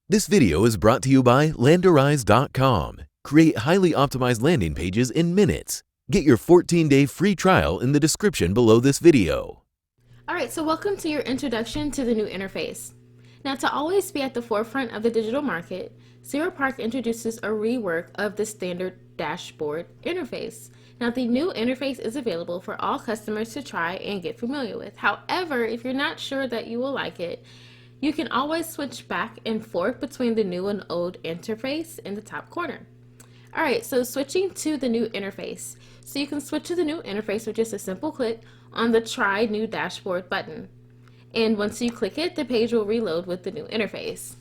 This video is brought to you by Landerize.com. Create highly optimized landing pages in minutes. Get your 14-day free trial in the description below this video. Alright, so welcome to your introduction to the new interface. Now, to always be at the forefront of the digital market, Zeropark introduces a rework of the standard dashboard interface. Now, the new interface is available for all customers to try and get familiar with. However, if you're not sure that you will like it, you can always switch back and forth between the new and old interface in the top corner. Alright, so switching to the new interface. So you can switch to the new interface with just a simple click on the Try New Dashboard button. And once you click it, the page will reload with the new interface.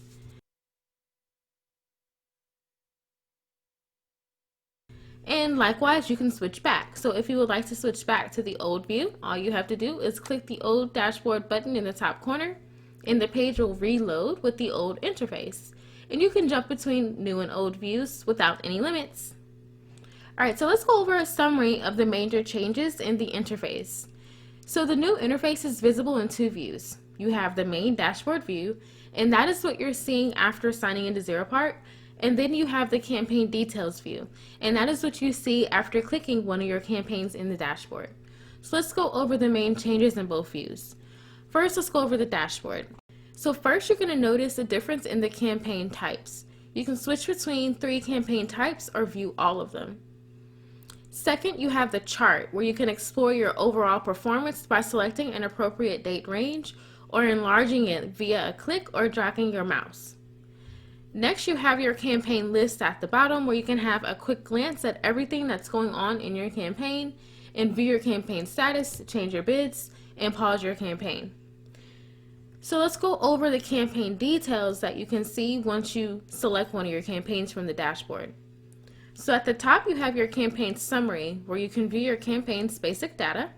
And likewise, you can switch back. So if you would like to switch back to the old view, all you have to do is click the old dashboard button in the top corner, and the page will reload with the old interface. And you can jump between new and old views without any limits. Alright, so let's go over a summary of the major changes in the interface. So the new interface is visible in two views. You have the main dashboard view, and that is what you're seeing after signing into Zeropark. And then you have the campaign details view, and that is what you see after clicking one of your campaigns in the dashboard. So let's go over the main changes in both views. First, let's go over the dashboard. So first, you're going to notice a difference in the campaign types. You can switch between 3 campaign types or view all of them. Second, you have the chart, where you can explore your overall performance by selecting an appropriate date range or enlarging it via a click or dragging your mouse. Next, you have your campaign list at the bottom, where you can have a quick glance at everything that's going on in your campaign and view your campaign status, change your bids, and pause your campaign. So let's go over the campaign details that you can see once you select one of your campaigns from the dashboard. So at the top, you have your campaign summary, where you can view your campaign's basic data.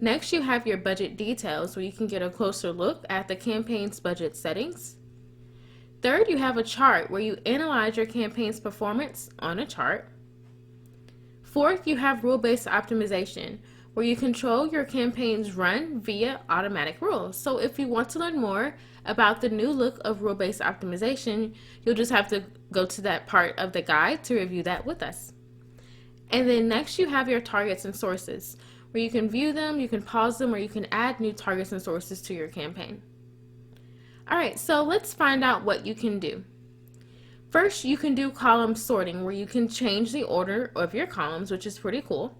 Next, you have your budget details, where you can get a closer look at the campaign's budget settings. Third, you have a chart, where you analyze your campaign's performance on a chart. Fourth, you have rule-based optimization, where you control your campaign's run via automatic rules. So if you want to learn more about the new look of rule-based optimization, you'll just have to go to that part of the guide to review that with us. And then next, you have your targets and sources, where you can view them, you can pause them, or you can add new targets and sources to your campaign. Alright, so let's find out what you can do. First, you can do column sorting, where you can change the order of your columns, which is pretty cool.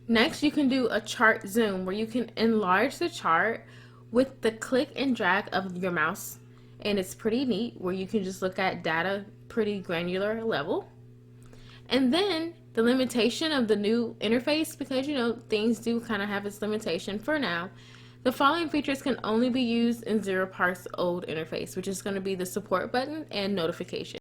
Next, you can do a chart zoom, where you can enlarge the chart with the click and drag of your mouse. And it's pretty neat, where you can just look at data pretty granular level. And then the limitation of the new interface, because things do kind of have its limitation for now. The following features can only be used in Zeropark's old interface, which is going to be the support button and notification.